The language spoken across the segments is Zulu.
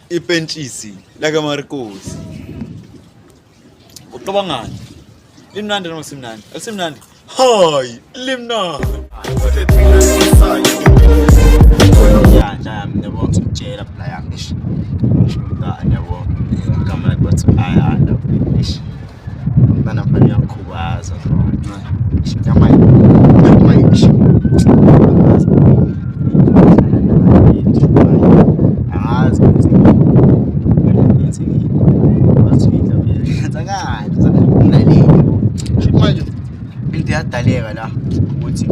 ipentshisi lakaMarcos. Ucabangani? Limnandi noma simnandi? Alisimnandi? Hayi, limnandi. Ya yami yabo ngitshela phela yami ngisho. Ngani yabo igama lakho ayanda ngisho. Ngana phela yakhubaza. Nyama ngisho. Angazi ukuthi manje into yadaleka la ukuthi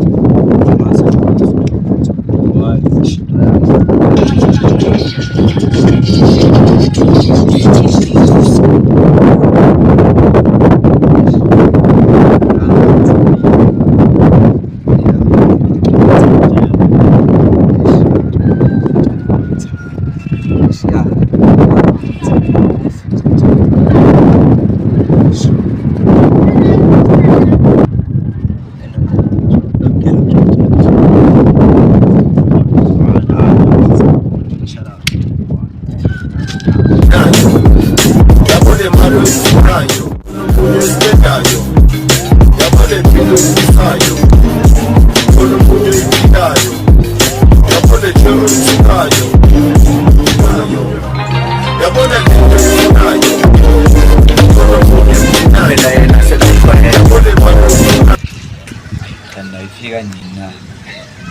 Kanayifika nina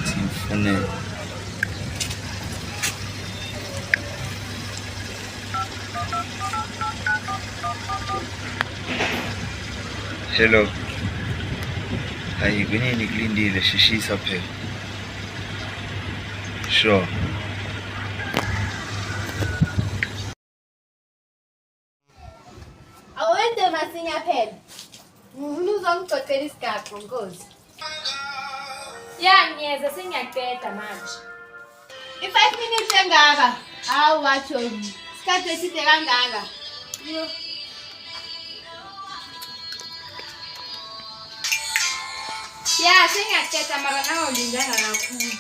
sifune Hello. Hayi kunini kulindile shishisa phela. Sure. Awende masinya phela. Uzongicocela isigaxo Nkosi. Ya ngiyeza sengiyaqeda manje. I5 minutes engaka. Hawu wathi isikhathi eside kangaka. Yo. Ya sengiyaqeda mara nawe ngingena kakhulu.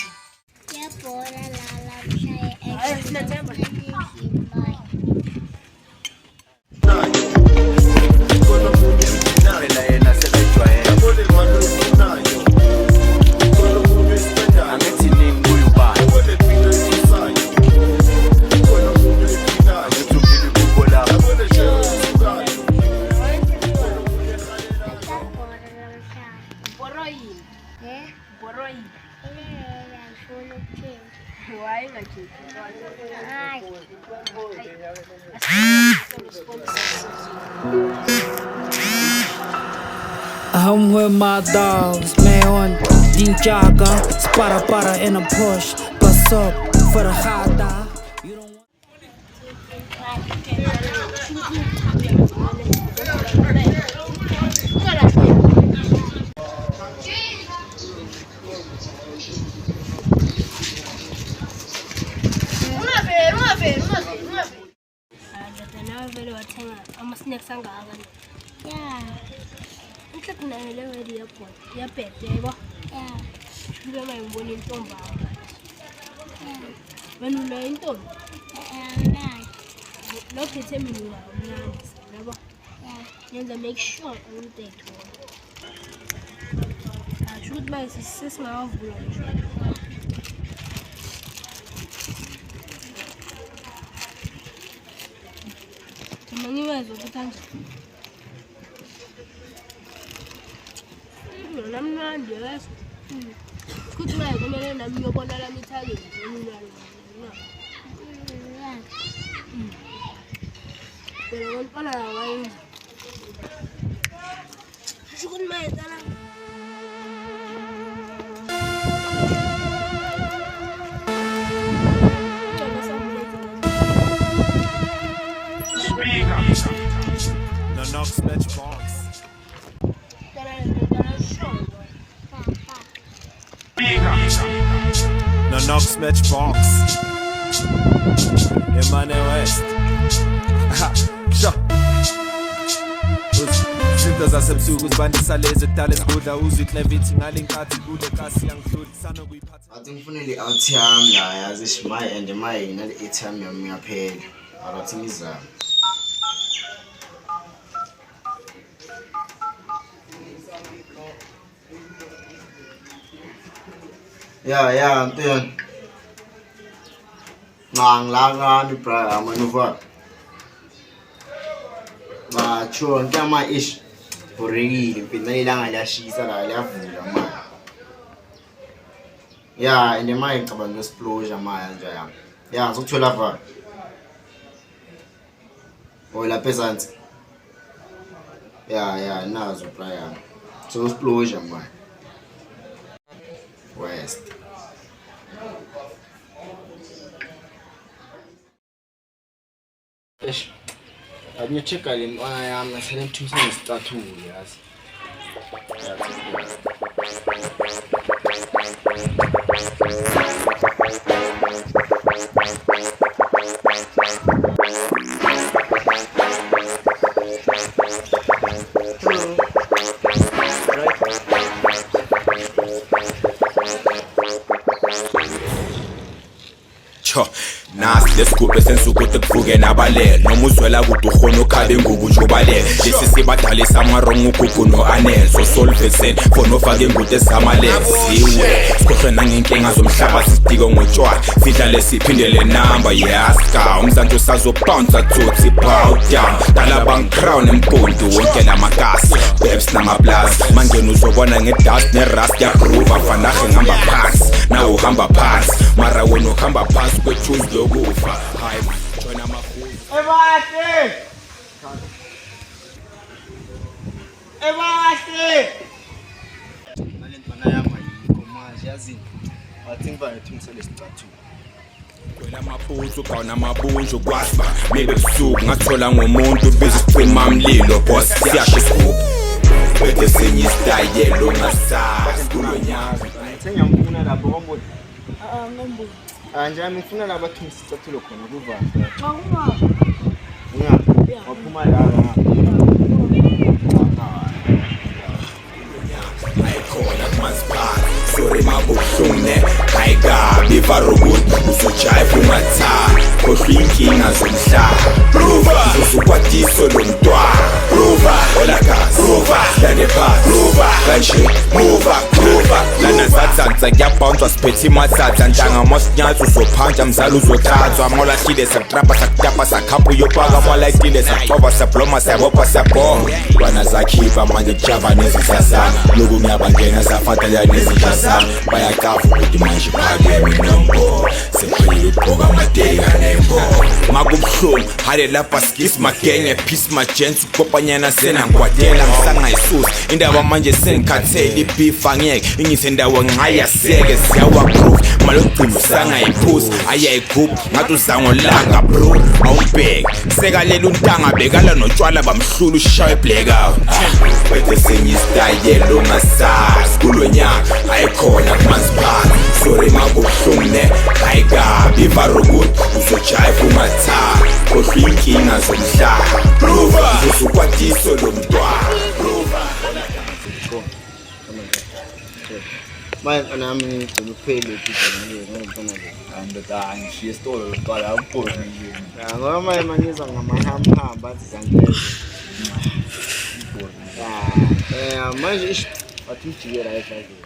Yabona la mshaye Hayi sinathemba. I'm with my dogs, man on din jaga, para in a push, bust up for the hot dog. You don't want Snacks angaka. Yeah. Inhleki nayo le wedi yabhoda. Yabhede yabo. Yeah. Ngike ngayibona intombi apha. Yeah. Wena unayo intombi? Nice. Lo phethe mina umnandi, yabo. Yeah. Yenza make sure ukuthi ayithola. Asho ukuthi manje sesingavula nje. Mangiweza ukuthi anje. Namnandi yes. Kuthi naye kumele nami uyobona la mithake njenalo. Pero ngempela wayenza. Asho ukuthi manje dala. No Knox Matchbox. No Knox Matchbox. Emane West. Sure. Izinto zasebusuku zibandisa lezi kudala esigudla uzwe clevithi ngalenkathi kule kasi yangidlula sanokuyiphatha. Athi ngifunele i-ATM la yazi my and my nale ATM yami yaphela. Alathi ngizama. Ya, ntiyani. Ngilangani bra, manuva. Bacho nkama ish. Borekile mpela ilanga liyashisa la liyavula manje. Ya, and manje ngicabanga explosion manje nje yami. Ya, ngizokuthola va. Ola peasants. Ya, nazo bra yami. So explosion manje. West. Eish. Abunye-check-a le ntwana yami nasele ngithumisa ngesicathulo yazi. Nasi lesigubhe sensukuthi kuvuke nabalele noma uzwela kude ukhona ukhabe ngubu ujubalele lesi sibadalisa amarongo ugugu no-anele so solveseni khona ofake ingude esamalele siwe sikhohlwe nangenkinga zomhlaba sisidiko ngotshwala sidlale siphindele namba yaska umzansi usazobhounsa tsotsi bow down dala bangicrown empundu wonke lamagasi babes namaplazi mangena uzobona ngedust nerust yagroove afanahe ngihamba phansi nawe uhamba phansi mara wena uhamba phansi kwethuzi lokufa hayi join amafuzi Ebahle nale ntwana yami ayikho manje yazi wathi ngivale thumisa lesicathulo kwela maphuzu kawu namabunju kwasiba maybe ebusuku ngathola ngomuntu bezicima mlilo boss siyasho isigubhu bese senye isitayelo ngasazi kulonyaka ngiyamfuna lapho ngombona nje ngifuna la bathumisa isicathulo khona kuvanga waphuma la ayikhona kumasipala sori mabuhlungu hayi kabi varobut uzojayiva ungathali khohlwa iy'nkinga zomhlaba uzosukwadiso lo mntwana olagazi silale phasi kanje lana zatsatsa kuyabhawunswa siphethe imatsatsa ntanga mosinyatsi uzophantsha mzali uzothathwa molahlile sakutrapa sakutapa sakhapha uyopaka molayitile sakuxova sabloma sayabopha sayabhonga ntwana zakhipha manje kujava nezisasana loku ngiyabangena safatela nezijasana bayaqava ukuthi manje phakeme nombo sephelile ukugqoka amateka nembo makubuhlungu hale lapha skisi magenye peace magents ukopanyana senangwadela ngisangayisusi indaba manje sengikhathele ibeef angeke ingise ndawo ngayaseke siyawaproof malogcina usangayiphusi ayayigubhu ngathi uzangolanga bro awubheke sekalela untanga bekala notshwala bamhlula ushawe eblack out bese senye isitayelo ngasazi kulonyaka ayikhona kumasipala sori makubuhlungu hayi kabi varobut uzojayiva ungathali khohlwa iy'nkinga zomhlaba uzosukwadiso lo mntwana manje nami ngicela uphele ngomfana Ndoda angishiye isitolo lokuqala awubhoni nje. ngoba manje mangiza ngamahamba athi zangileza manje ish wathi ujikela ehlazini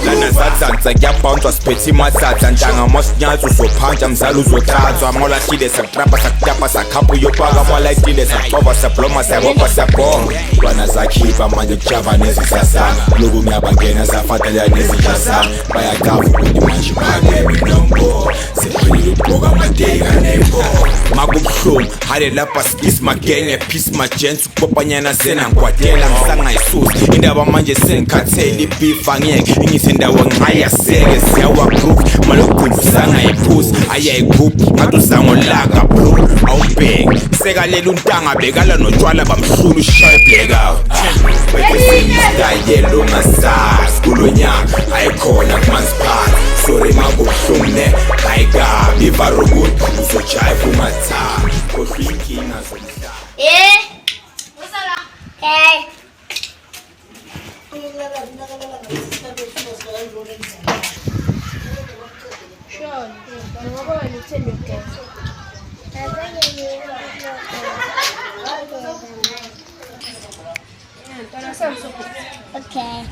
lana zatsatsa kuyabhawunswa siphethe imatsatsa ntanga mosinyatsi uzophantsha mzali uzothathwa molahlile sakutrapa sakutapa sakhapha uyopaka molayitile sakuxova sabloma sayabopha sayabhonga ntwana zakhipha manje kujava nezisasana loku ngiyabangena safatela nezijasana bayaqava ukuthi manje phakeme nombo sephelile ukugqoka amateka nembo makubuhlungu hale lapha skisi magenye peace magents ukopanyana senangwadela ngisangayisusi indaba manje sengikhathele ibeef angeke ingise ndawo ngayaseke siyawaproof malogcina usangayiphusi ayayigubhu ngathi uzangolanga bro awubheke sekalela untanga bekala notshwala bamhlula ushawe eblack out bese senye isitayelo ngasazi kulonyaka ayikhona kumasipala sori makubuhlungu hayi kabi varobut uzojayiva ungathali khohlwa iy'nkinga zomhlaba Usala. Okay. Okay.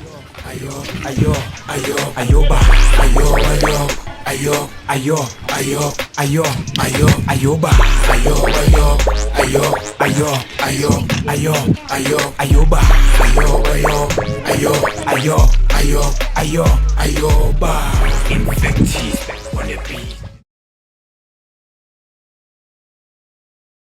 Ayoba, ayoba, ayoba. Infected on the beat.